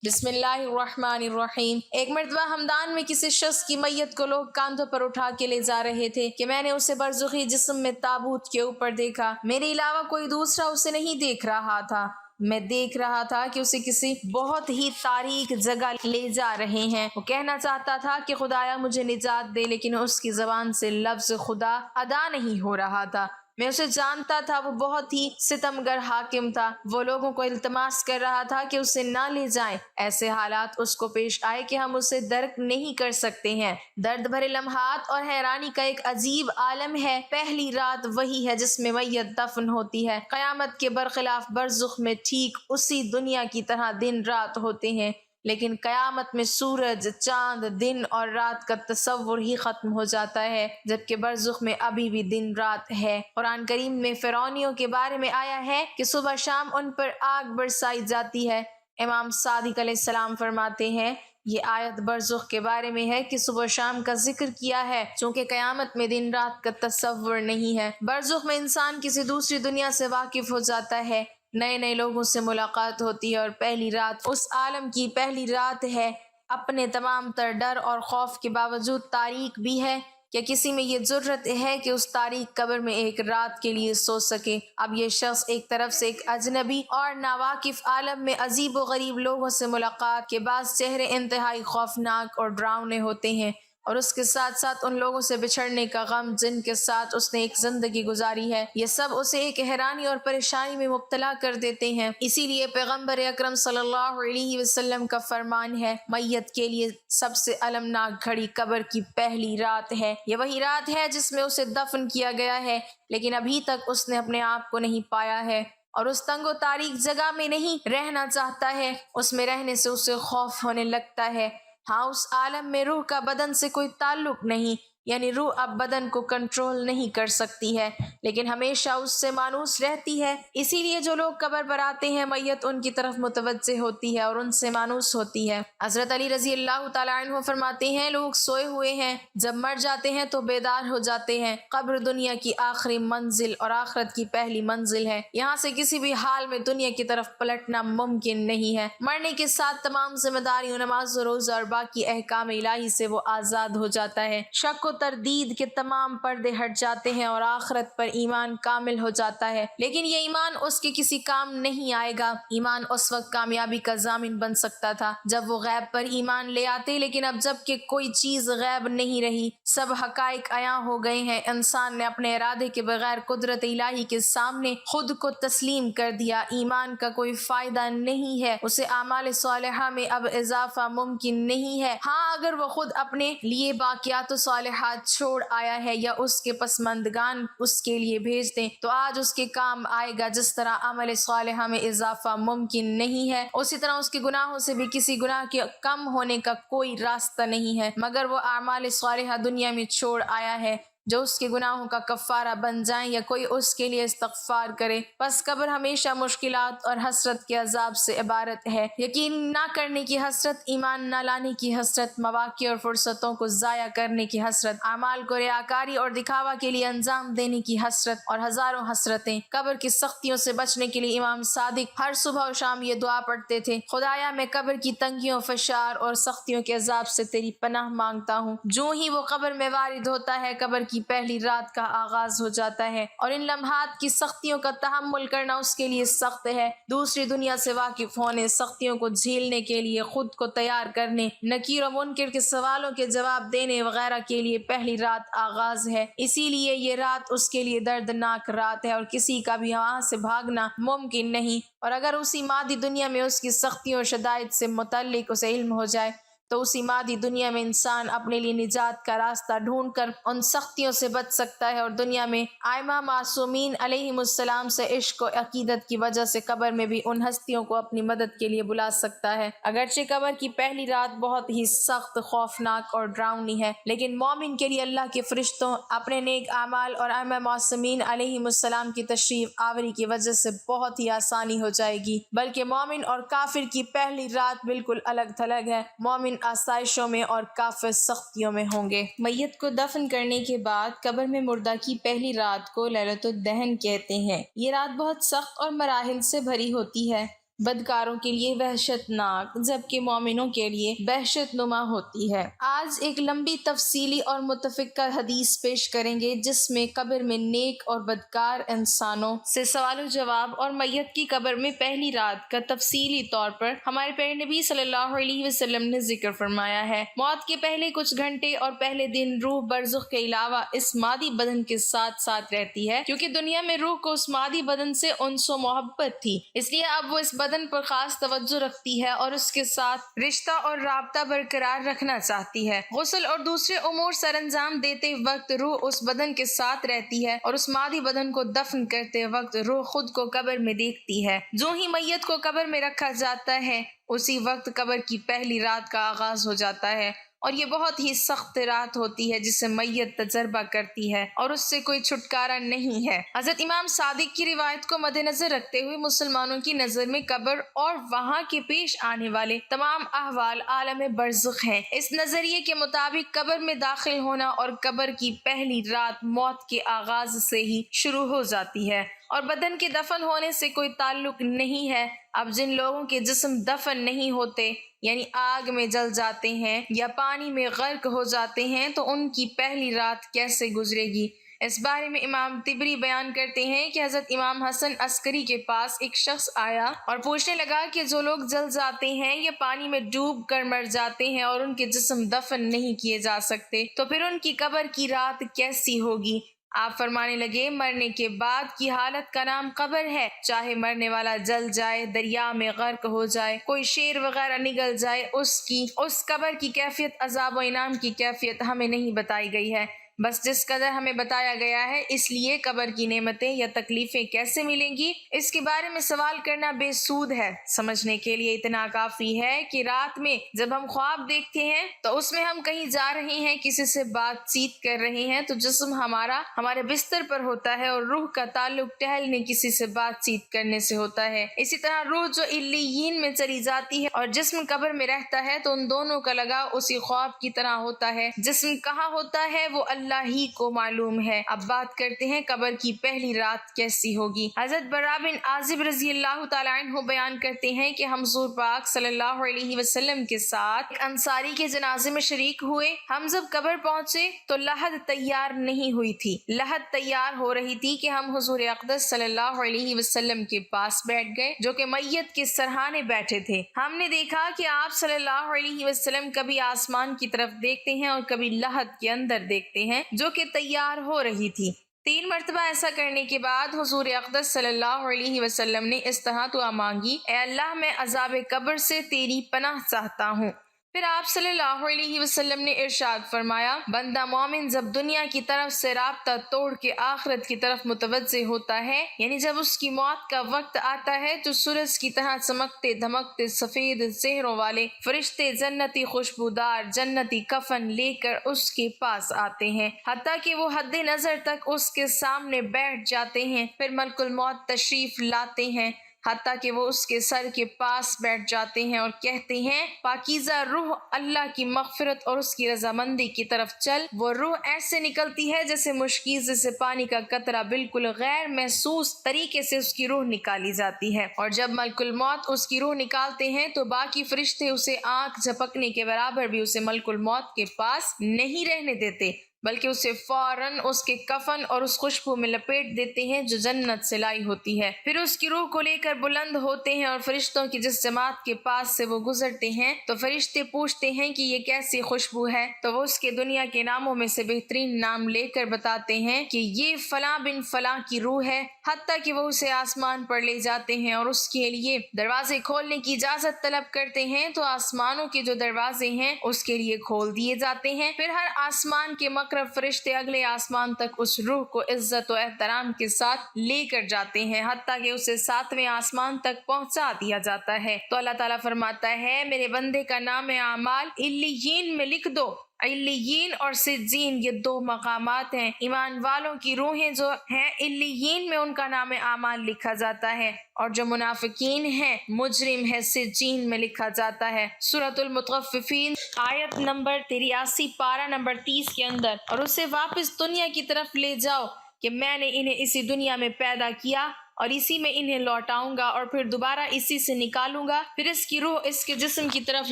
بسم اللہ الرحمن الرحیم۔ ایک مرتبہ ہمدان میں کسی شخص کی میت کو لوگ کاندھوں پر اٹھا کے لے جا رہے تھے کہ میں نے اسے برزخی جسم میں تابوت کے اوپر دیکھا، میرے علاوہ کوئی دوسرا اسے نہیں دیکھ رہا تھا۔ میں دیکھ رہا تھا کہ اسے کسی بہت ہی تاریک جگہ لے جا رہے ہیں۔ وہ کہنا چاہتا تھا کہ خدایا مجھے نجات دے، لیکن اس کی زبان سے لفظ خدا ادا نہیں ہو رہا تھا۔ میں اسے جانتا تھا، وہ بہت ہی ستمگر حاکم تھا۔ وہ لوگوں کو التماس کر رہا تھا کہ اسے نہ لے جائیں۔ ایسے حالات اس کو پیش آئے کہ ہم اسے درک نہیں کر سکتے ہیں۔ درد بھرے لمحات اور حیرانی کا ایک عجیب عالم ہے۔ پہلی رات وہی ہے جس میں میت دفن ہوتی ہے۔ قیامت کے برخلاف برزخ میں ٹھیک اسی دنیا کی طرح دن رات ہوتے ہیں، لیکن قیامت میں سورج، چاند، دن اور رات کا تصور ہی ختم ہو جاتا ہے، جبکہ برزخ میں ابھی بھی دن رات ہے۔ قرآن کریم میں فرعونیوں کے بارے میں آیا ہے کہ صبح شام ان پر آگ برسائی جاتی ہے۔ امام صادق علیہ السلام فرماتے ہیں، یہ آیت برزخ کے بارے میں ہے کہ صبح شام کا ذکر کیا ہے، چونکہ قیامت میں دن رات کا تصور نہیں ہے۔ برزخ میں انسان کسی دوسری دنیا سے واقف ہو جاتا ہے، نئے نئے لوگوں سے ملاقات ہوتی ہے، اور پہلی رات اس عالم کی پہلی رات ہے۔ اپنے تمام تر ڈر اور خوف کے باوجود تاریک بھی ہے۔ کیا کسی میں یہ جرت ہے کہ اس تاریک قبر میں ایک رات کے لیے سو سکے؟ اب یہ شخص ایک طرف سے ایک اجنبی اور ناواقف عالم میں عجیب و غریب لوگوں سے ملاقات کے بعد چہرے انتہائی خوفناک اور ڈراؤنے ہوتے ہیں، اور اس کے ساتھ ساتھ ان لوگوں سے بچھڑنے کا غم جن کے ساتھ اس نے ایک زندگی گزاری ہے۔ یہ سب اسے ایک حیرانی اور پریشانی میں مبتلا کر دیتے ہیں۔ اسی لیے پیغمبر اکرم صلی اللہ علیہ وسلم کا فرمان ہے، میت کے لیے سب سے المناک گھڑی قبر کی پہلی رات ہے۔ یہ وہی رات ہے جس میں اسے دفن کیا گیا ہے، لیکن ابھی تک اس نے اپنے آپ کو نہیں پایا ہے، اور اس تنگ و تاریک جگہ میں نہیں رہنا چاہتا ہے۔ اس میں رہنے سے اسے خوف ہونے لگتا ہے۔ ہاں، اس عالم میں روح کا بدن سے کوئی تعلق نہیں، یعنی روح اب بدن کو کنٹرول نہیں کر سکتی ہے، لیکن ہمیشہ اس سے مانوس رہتی ہے۔ اسی لیے جو لوگ قبر پر آتے ہیں، میت ان کی طرف متوجہ ہوتی ہے اور ان سے مانوس ہوتی ہے۔ حضرت علی رضی اللہ تعالیٰ عنہ فرماتے ہیں، لوگ سوئے ہوئے ہیں، جب مر جاتے ہیں تو بیدار ہو جاتے ہیں۔ قبر دنیا کی آخری منزل اور آخرت کی پہلی منزل ہے۔ یہاں سے کسی بھی حال میں دنیا کی طرف پلٹنا ممکن نہیں ہے۔ مرنے کے ساتھ تمام ذمہ داریوں، نماز و روزہ اور باقی احکام الہی سے وہ آزاد ہو جاتا ہے۔ شک و تردید کے تمام پردے ہٹ جاتے ہیں اور آخرت پر ایمان کامل ہو جاتا ہے، لیکن یہ ایمان اس کے کسی کام نہیں آئے گا۔ ایمان اس وقت کامیابی کا ضامن بن سکتا تھا جب وہ غیب پر ایمان لے آتے، لیکن اب جب کہ کوئی چیز غیب نہیں رہی، سب حقائق عیاں ہو گئے ہیں، انسان نے اپنے ارادے کے بغیر قدرت الہی کے سامنے خود کو تسلیم کر دیا۔ ایمان کا کوئی فائدہ نہیں ہے، اسے اعمال صالحہ میں اب اضافہ ممکن نہیں ہے۔ ہاں، اگر وہ خود اپنے لیے باقیات و صالحات چھوڑ آیا ہے یا اس کے پسماندگان اس کے لیے بھیج دیں تو آج اس کے کام آئے گا۔ جس طرح عمل صالحہ میں اضافہ ممکن نہیں ہے، اسی طرح اس کے گناہوں سے بھی کسی گناہ کے کم ہونے کا کوئی راستہ نہیں ہے، مگر وہ اعمال صالحہ دنیا میں چھوڑ آیا ہے جو اس کے گناہوں کا کفارہ بن جائیں یا کوئی اس کے لیے استغفار کرے۔ پس قبر ہمیشہ مشکلات اور حسرت کے عذاب سے عبارت ہے۔ یقین نہ کرنے کی حسرت، ایمان نہ لانے کی حسرت، مواقع اور فرصتوں کو ضائع کرنے کی حسرت، اعمال کو ریاکاری اور دکھاوا کے لیے انجام دینے کی حسرت، اور ہزاروں حسرتیں۔ قبر کی سختیوں سے بچنے کے لیے امام صادق ہر صبح و شام یہ دعا پڑھتے تھے، خدایا میں قبر کی تنگیوں، فشار اور سختیوں کے عذاب سے تیری پناہ مانگتا ہوں۔ جو ہی وہ قبر میں وارد ہوتا ہے، قبر کی پہلی رات کا آغاز ہو جاتا ہے، اور ان لمحات کی سختیوں کا تحمل کرنا اس کے لیے سخت ہے۔ دوسری دنیا سے واقف ہونے، سختیوں کو جھیلنے کے لیے خود کو تیار کرنے، نکیر و منکر کے سوالوں کے جواب دینے وغیرہ کے لیے پہلی رات آغاز ہے۔ اسی لیے یہ رات اس کے لیے دردناک رات ہے، اور کسی کا بھی وہاں سے بھاگنا ممکن نہیں۔ اور اگر اسی مادی دنیا میں اس کی سختیوں اور شدائد سے متعلق اسے علم ہو جائے تو اسی مادی دنیا میں انسان اپنے لیے نجات کا راستہ ڈھونڈ کر ان سختیوں سے بچ سکتا ہے، اور دنیا میں ائمہ معصومین علیہم السلام سے عشق و عقیدت کی وجہ سے قبر میں بھی ان ہستیوں کو اپنی مدد کے لیے بلا سکتا ہے۔ اگرچہ قبر کی پہلی رات بہت ہی سخت، خوفناک اور ڈراؤنی ہے، لیکن مومن کے لیے اللہ کے فرشتوں، اپنے نیک اعمال اور ائمہ معصومین علیہم السلام کی تشریف آوری کی وجہ سے بہت ہی آسانی ہو جائے گی۔ بلکہ مومن اور کافر کی پہلی رات بالکل الگ تھلگ ہے۔ مومن آسائشوں میں اور کافر سختیوں میں ہوں گے۔ میت کو دفن کرنے کے بعد قبر میں مردہ کی پہلی رات کو لیلۃ الدہن کہتے ہیں۔ یہ رات بہت سخت اور مراحل سے بھری ہوتی ہے۔ بدکاروں کے لیے وحشت ناک جبکہ مومنوں کے لیے بہشت نما ہوتی ہے۔ آج ایک لمبی تفصیلی اور متفقہ حدیث پیش کریں گے جس میں قبر میں نیک اور بدکار انسانوں سے سوال و جواب اور میت کی قبر میں پہلی رات کا تفصیلی طور پر ہمارے پیارے نبی صلی اللہ علیہ وسلم نے ذکر فرمایا ہے۔ موت کے پہلے کچھ گھنٹے اور پہلے دن روح برزخ کے علاوہ اس مادی بدن کے ساتھ ساتھ رہتی ہے، کیونکہ دنیا میں روح کو اس مادی بدن سے انس و محبت تھی، اس لیے اب وہ اس بدن پر خاص توجہ رکھتی ہے اور اس کے ساتھ رشتہ اور رابطہ برقرار رکھنا چاہتی ہے۔ غسل اور دوسرے امور سر انجام دیتے وقت روح اس بدن کے ساتھ رہتی ہے اور اس مادی بدن کو دفن کرتے وقت روح خود کو قبر میں دیکھتی ہے۔ جو ہی میت کو قبر میں رکھا جاتا ہے اسی وقت قبر کی پہلی رات کا آغاز ہو جاتا ہے، اور یہ بہت ہی سخت رات ہوتی ہے جسے میت تجربہ کرتی ہے اور اس سے کوئی چھٹکارا نہیں ہے۔ حضرت امام صادق کی روایت کو مد نظر رکھتے ہوئے مسلمانوں کی نظر میں قبر اور وہاں کے پیش آنے والے تمام احوال عالم برزخ ہیں۔ اس نظریے کے مطابق قبر میں داخل ہونا اور قبر کی پہلی رات موت کے آغاز سے ہی شروع ہو جاتی ہے اور بدن کے دفن ہونے سے کوئی تعلق نہیں ہے۔ اب جن لوگوں کے جسم دفن نہیں ہوتے، یعنی آگ میں جل جاتے ہیں یا پانی میں غرق ہو جاتے ہیں، تو ان کی پہلی رات کیسے گزرے گی؟ اس بارے میں امام طبری بیان کرتے ہیں کہ حضرت امام حسن عسکری کے پاس ایک شخص آیا اور پوچھنے لگا کہ جو لوگ جل جاتے ہیں یا پانی میں ڈوب کر مر جاتے ہیں اور ان کے جسم دفن نہیں کیے جا سکتے، تو پھر ان کی قبر کی رات کیسی ہوگی؟ آپ فرمانے لگے، مرنے کے بعد کی حالت کا نام قبر ہے، چاہے مرنے والا جل جائے، دریا میں غرق ہو جائے، کوئی شیر وغیرہ نگل جائے، اس قبر کی کیفیت، عذاب و انعام کی کیفیت ہمیں نہیں بتائی گئی ہے، بس جس قدر ہمیں بتایا گیا ہے۔ اس لیے قبر کی نعمتیں یا تکلیفیں کیسے ملیں گی، اس کے بارے میں سوال کرنا بے سود ہے۔ سمجھنے کے لیے اتنا کافی ہے کہ رات میں جب ہم خواب دیکھتے ہیں تو اس میں ہم کہیں جا رہے ہیں، کسی سے بات چیت کر رہے ہیں، تو جسم ہمارے بستر پر ہوتا ہے اور روح کا تعلق ٹہلنے، کسی سے بات چیت کرنے سے ہوتا ہے۔ اسی طرح روح جو علیین میں چلی جاتی ہے اور جسم قبر میں رہتا ہے تو ان دونوں کا لگاؤ اسی خواب کی طرح ہوتا ہے۔ جسم کہاں ہوتا ہے وہ اللہ ہی کو معلوم ہے۔ اب بات کرتے ہیں قبر کی پہلی رات کیسی ہوگی۔ حضرت برا بن عازب رضی اللہ تعالیٰ عنہ بیان کرتے ہیں کہ ہم حضور پاک صلی اللہ علیہ وسلم کے ساتھ ایک انصاری کے جنازے میں شریک ہوئے۔ ہم جب قبر پہنچے تو لحد تیار نہیں ہوئی تھی۔ لحد تیار ہو رہی تھی کہ ہم حضور اقدس صلی اللہ علیہ وسلم کے پاس بیٹھ گئے، جو کہ میت کے سرہانے بیٹھے تھے۔ ہم نے دیکھا کہ آپ صلی اللہ علیہ وسلم کبھی آسمان کی طرف دیکھتے ہیں اور کبھی لحد کے اندر دیکھتے ہیں جو کہ تیار ہو رہی تھی۔ 3 مرتبہ ایسا کرنے کے بعد حضور اقدس صلی اللہ علیہ وسلم نے اس طرح دعا مانگی، اے اللہ، میں عذاب قبر سے تیری پناہ چاہتا ہوں۔ پھر آپ صلی اللہ علیہ وسلم نے ارشاد فرمایا، بندہ مومن جب دنیا کی طرف سے رابطہ توڑ کے آخرت کی طرف متوجہ ہوتا ہے، یعنی جب اس کی موت کا وقت آتا ہے، تو سورج کی طرح چمکتے دھمکتے سفید چہروں والے فرشتے جنتی خوشبودار جنتی کفن لے کر اس کے پاس آتے ہیں، حتیٰ کہ وہ حد نظر تک اس کے سامنے بیٹھ جاتے ہیں۔ پھر ملک الموت تشریف لاتے ہیں، حتیٰ کہ وہ اس کے سر کے پاس بیٹھ جاتے ہیں اور کہتے ہیں، پاکیزہ روح، اللہ کی مغفرت اور اس کی رضامندی کی طرف چل۔ وہ روح ایسے نکلتی ہے جیسے مشکیزے سے پانی کا قطرہ بالکل غیر محسوس طریقے سے اس کی روح نکالی جاتی ہے، اور جب ملک الموت اس کی روح نکالتے ہیں تو باقی فرشتے اسے آنکھ جھپکنے کے برابر بھی اسے ملک الموت کے پاس نہیں رہنے دیتے، بلکہ اسے فوراً اس کے کفن اور اس خوشبو میں لپیٹ دیتے ہیں جو جنت سے لائی ہوتی ہے۔ پھر اس کی روح کو لے کر بلند ہوتے ہیں اور فرشتوں کی جس جماعت کے پاس سے وہ گزرتے ہیں تو فرشتے پوچھتے ہیں کہ یہ کیسی خوشبو ہے، تو وہ اس کے دنیا کے ناموں میں سے بہترین نام لے کر بتاتے ہیں کہ یہ فلاں بن فلاں کی روح ہے، حتیٰ کہ وہ اسے آسمان پر لے جاتے ہیں اور اس کے لیے دروازے کھولنے کی اجازت طلب کرتے ہیں، تو آسمانوں کے جو دروازے ہیں اس کے لیے کھول دیے جاتے ہیں۔ پھر ہر آسمان کے مقرب فرشتے اگلے آسمان تک اس روح کو عزت و احترام کے ساتھ لے کر جاتے ہیں، حتیٰ کہ اسے 7ویں آسمان تک پہنچا دیا جاتا ہے۔ تو اللہ تعالیٰ فرماتا ہے، میرے بندے کا نام اعمال علیین میں لکھ دو۔ علیین اور سجین یہ 2 مقامات ہیں۔ ایمان والوں کی روحیں جو ہیں علیین میں ان کا نام اعمال لکھا جاتا ہے، اور جو منافقین ہیں، مجرم ہے، سجین میں لکھا جاتا ہے۔ سورۃ المطففین آیت نمبر 83 پارہ نمبر 30 کے اندر، اور اسے واپس دنیا کی طرف لے جاؤ کہ میں نے انہیں اسی دنیا میں پیدا کیا اور اسی میں انہیں لوٹاؤں گا اور پھر دوبارہ اسی سے نکالوں گا، پھر اس کی روح اس کے جسم کی طرف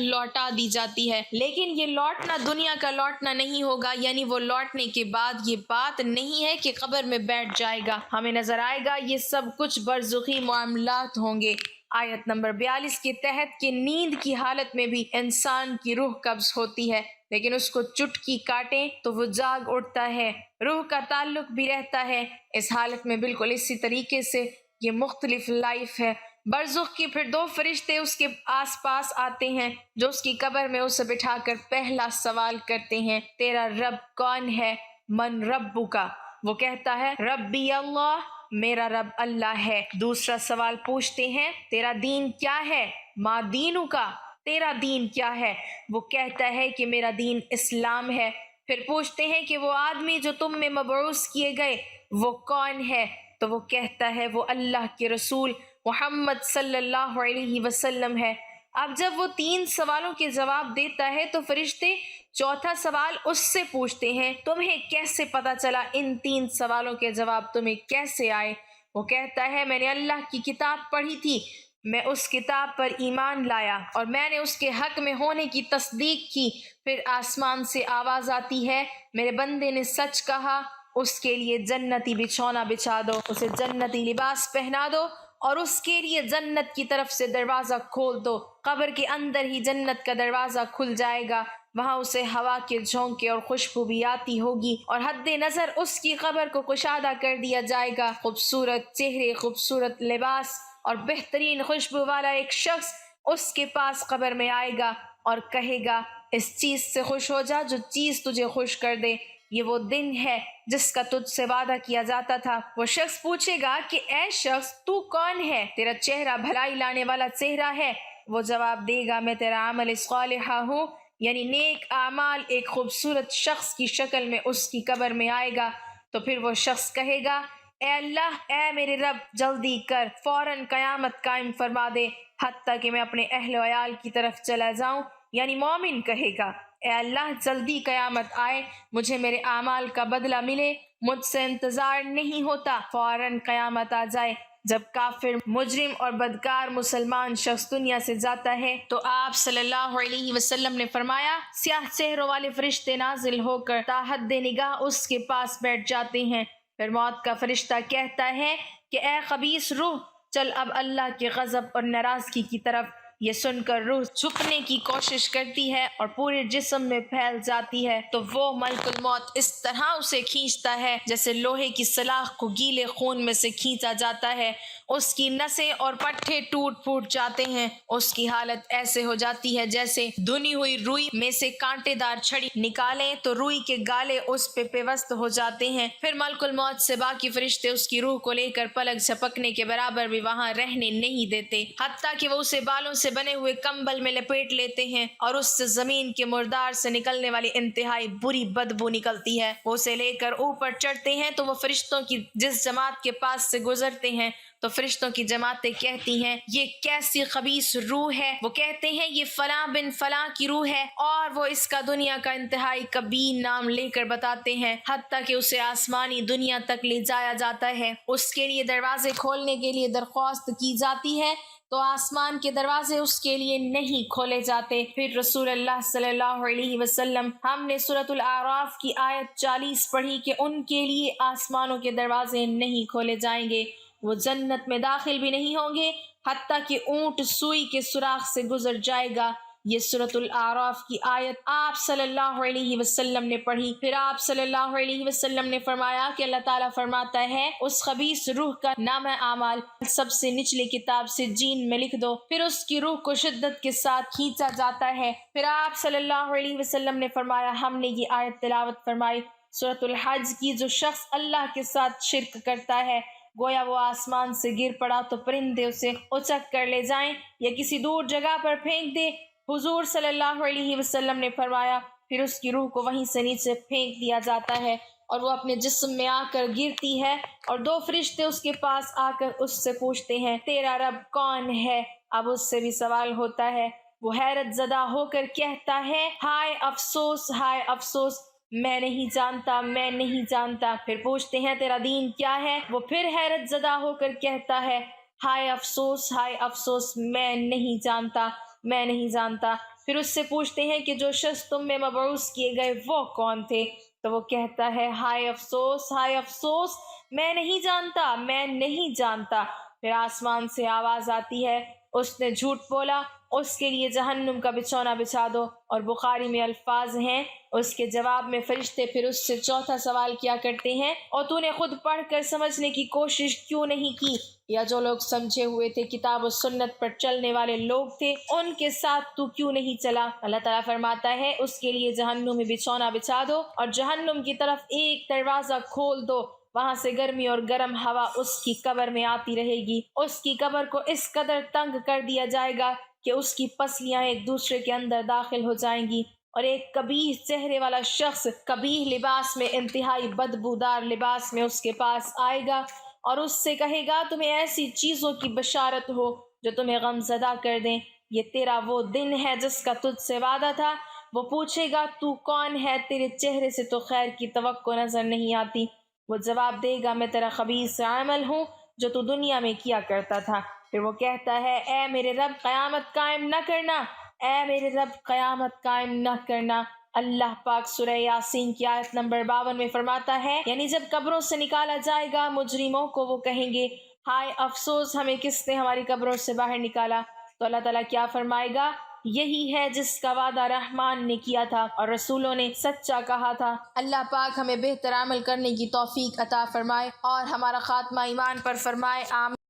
لوٹا دی جاتی ہے۔ لیکن یہ لوٹنا دنیا کا لوٹنا نہیں ہوگا، یعنی وہ لوٹنے کے بعد یہ بات نہیں ہے کہ قبر میں بیٹھ جائے گا، ہمیں نظر آئے گا، یہ سب کچھ برزخی معاملات ہوں گے۔ آیت نمبر 42 کے تحت کہ نیند کی حالت میں بھی انسان کی روح قبض ہوتی ہے، لیکن اس کو چٹکی کاٹیں تو وہ جاگ اٹھتا ہے، روح کا تعلق بھی رہتا ہے اس حالت میں۔ بالکل اسی طریقے سے یہ مختلف لائف ہے۔ برزخ کی پھر 2 فرشتے اس کے آس پاس آتے ہیں جو اس کی قبر میں اسے بٹھا کر پہلا سوال کرتے ہیں، تیرا رب کون ہے؟ من ربک؟ وہ کہتا ہے ربی اللہ، میرا رب اللہ ہے۔ دوسرا سوال پوچھتے ہیں، تیرا دین کیا ہے؟ ما دینک؟ تیرا دین کیا ہے؟ وہ کہتا ہے کہ میرا دین اسلام ہے۔ پھر پوچھتے ہیں کہ وہ آدمی جو تم میں مبعوث کیے گئے وہ کون ہے؟ تو وہ کہتا ہے وہ اللہ کے رسول محمد صلی اللہ علیہ وسلم ہے۔ اب جب وہ 3 سوالوں کے جواب دیتا ہے تو فرشتے چوتھا سوال اس سے پوچھتے ہیں، تمہیں کیسے پتا چلا؟ ان 3 سوالوں کے جواب تمہیں کیسے آئے؟ وہ کہتا ہے میں نے اللہ کی کتاب پڑھی تھی، میں اس کتاب پر ایمان لایا اور میں نے اس کے حق میں ہونے کی تصدیق کی۔ پھر آسمان سے آواز آتی ہے، میرے بندے نے سچ کہا، اس کے لیے جنتی بچھونا بچھا دو، اسے جنتی لباس پہنا دو اور اس کے لیے جنت کی طرف سے دروازہ کھول دو۔ قبر کے اندر ہی جنت کا دروازہ کھل جائے گا، وہاں اسے ہوا کے جھونکے اور خوشبو بھی آتی ہوگی اور حد نظر اس کی قبر کو کشادہ کر دیا جائے گا۔ خوبصورت چہرے، خوبصورت لباس اور بہترین خوشبو والا ایک شخص اس کے پاس قبر میں آئے گا اور کہے گا اس چیز سے خوش ہو جا جو چیز تجھے خوش کر دے، یہ وہ دن ہے جس کا تجھ سے وعدہ کیا جاتا تھا۔ وہ شخص پوچھے گا کہ اے شخص تو کون ہے؟ تیرا چہرہ بھلائی لانے والا چہرہ ہے۔ وہ جواب دے گا میں تیرا عمل صالحہ ہوں، یعنی نیک اعمال۔ ایک خوبصورت شخص کی شکل میں اس کی قبر میں آئے گا تو پھر وہ شخص کہے گا اے اللہ، اے میرے رب، جلدی کر، فوراً قیامت قائم فرما دے حتیٰ کہ میں اپنے اہل و عیال کی طرف چلا جاؤں۔ یعنی مومن کہے گا اے اللہ جلدی قیامت آئے، مجھے میرے اعمال کا بدلہ ملے، مجھ سے انتظار نہیں ہوتا، فوراً قیامت آ جائے۔ جب کافر، مجرم اور بدکار مسلمان شخص دنیا سے جاتا ہے تو آپ صلی اللہ علیہ وسلم نے فرمایا سیاہ چہروں والے فرشتے نازل ہو کر تا حد نگاہ اس کے پاس بیٹھ جاتے ہیں۔ پھر موت کا فرشتہ کہتا ہے کہ اے خبیث روح، چل اب اللہ کے غضب اور ناراضگی کی طرف۔ یہ سن کر روح چھپنے کی کوشش کرتی ہے اور پورے جسم میں پھیل جاتی ہے تو وہ ملک الموت اس طرح اسے کھینچتا ہے جیسے لوہے کی سلاخ کو گیلے خون میں سے کھینچا جاتا ہے، اس کی نسیں اور پٹھے ٹوٹ پھوٹ جاتے ہیں، اس کی حالت ایسے ہو جاتی ہے جیسے دھنی ہوئی روئی میں سے کانٹے دار چھڑی نکالیں تو روئی کے گالے اس پہ پیوست ہو جاتے ہیں۔ پھر ملک الموت سے باقی فرشتے اس کی روح کو لے کر پلک جھپکنے کے برابر بھی وہاں رہنے نہیں دیتے، حتیٰ کہ وہ اسے بالوں سے بنے ہوئے کمبل میں لپیٹ لیتے ہیں اور اس سے زمین کے مردار سے نکلنے والی انتہائی بری بدبو نکلتی ہے۔ وہ اسے لے کر اوپر چڑھتے ہیں تو وہ فرشتوں کی جس جماعت کے پاس سے گزرتے ہیں تو فرشتوں کی جماعتیں کہتی ہیں یہ کیسی خبیث روح ہے؟ وہ کہتے ہیں یہ فلاں بن فلاں کی روح ہے، اور وہ اس کا دنیا کا انتہائی کبیر نام لے کر بتاتے ہیں، حتیٰ کہ اسے آسمانی دنیا تک لے جایا جاتا ہے۔ اس کے لیے دروازے کھولنے کے لیے درخواست کی جاتی ہے تو آسمان کے دروازے اس کے لیے نہیں کھولے جاتے۔ پھر رسول اللہ صلی اللہ علیہ وسلم، ہم نے سورۃ الاعراف کی آیت 40 پڑھی کہ ان کے لیے آسمانوں کے دروازے نہیں کھولے جائیں گے، وہ جنت میں داخل بھی نہیں ہوں گے حتیٰ کہ اونٹ سوئی کے سوراخ سے گزر جائے گا۔ یہ سورۃ الاعراف کی آیت آپ صلی اللہ علیہ وسلم نے پڑھی۔ پھر آپ صلی اللہ علیہ وسلم نے فرمایا کہ اللہ تعالیٰ فرماتا ہے اس خبیث روح کا نامہ اعمال سب سے نچلی کتاب سے جین میں لکھ دو، پھر اس کی روح کو شدت کے ساتھ کھینچا جاتا ہے۔ پھر آپ صلی اللہ علیہ وسلم نے فرمایا ہم نے یہ آیت تلاوت فرمائی سورۃ الحج کی، جو شخص اللہ کے ساتھ شرک کرتا ہے گویا وہ آسمان سے گر پڑا تو پرندے اسے اچک کر لے جائیں یا کسی دور جگہ پر پھینک دے۔ حضور صلی اللہ علیہ وسلم نے فرمایا پھر اس کی روح کو وہیں سے نیچے پھینک دیا جاتا ہے اور وہ اپنے جسم میں آ کر گرتی ہے اور 2 فرشتے اس کے پاس آ کر اس سے پوچھتے ہیں تیرا رب کون ہے؟ اب اس سے بھی سوال ہوتا ہے، وہ حیرت زدہ ہو کر کہتا ہے ہائے افسوس، ہائے افسوس، میں نہیں جانتا، میں نہیں جانتا۔ پھر پوچھتے ہیں تیرا دین کیا ہے؟ وہ پھر حیرت زدہ ہو کر کہتا ہے ہائے افسوس، ہائے افسوس، میں نہیں جانتا، میں نہیں جانتا۔ پھر اس سے پوچھتے ہیں کہ جو شخص تم میں مبعوث کیے گئے وہ کون تھے؟ تو وہ کہتا ہے ہائے افسوس، ہائے افسوس، میں نہیں جانتا، میں نہیں جانتا۔ پھر آسمان سے آواز آتی ہے اس نے جھوٹ بولا، اس کے لیے جہنم کا بچھونا بچھا دو۔ اور بخاری میں الفاظ ہیں اس کے جواب میں فرشتے پھر اس سے چوتھا سوال کیا کرتے ہیں اور تو نے خود پڑھ کر سمجھنے کی کوشش کیوں نہیں کی؟ یا جو لوگ سمجھے ہوئے تھے، کتاب و سنت پر چلنے والے لوگ تھے، ان کے ساتھ تو کیوں نہیں چلا؟ اللہ تعالیٰ فرماتا ہے اس کے لیے جہنم میں بچھونا بچھا دو اور جہنم کی طرف ایک دروازہ کھول دو، وہاں سے گرمی اور گرم ہوا اس کی قبر میں آتی رہے گی۔ اس کی قبر کو اس قدر تنگ کر دیا جائے گا کہ اس کی پسلیاں ایک دوسرے کے اندر داخل ہو جائیں گی، اور ایک قبیح چہرے والا شخص قبیح لباس میں، انتہائی بدبودار لباس میں اس کے پاس آئے گا اور اس سے کہے گا تمہیں ایسی چیزوں کی بشارت ہو جو تمہیں غم زدہ کر دیں، یہ تیرا وہ دن ہے جس کا تجھ سے وعدہ تھا۔ وہ پوچھے گا تو کون ہے؟ تیرے چہرے سے تو خیر کی توقع نظر نہیں آتی۔ وہ جواب دے گا میں تیرا خبیث عمل ہوں جو تو دنیا میں کیا کرتا تھا۔ پھر وہ کہتا ہے اے میرے رب قیامت قائم نہ کرنا، اے میرے رب قیامت قائم نہ کرنا۔ اللہ پاک سورہ یاسین کی آیت نمبر 52 میں فرماتا ہے یعنی جب قبروں سے نکالا جائے گا مجرموں کو، وہ کہیں گے ہائے افسوس، ہمیں کس نے ہماری قبروں سے باہر نکالا؟ تو اللہ تعالیٰ کیا فرمائے گا؟ یہی ہے جس کا وعدہ رحمان نے کیا تھا اور رسولوں نے سچا کہا تھا۔ اللہ پاک ہمیں بہتر عمل کرنے کی توفیق عطا فرمائے اور ہمارا خاتمہ ایمان پر فرمائے، آمین۔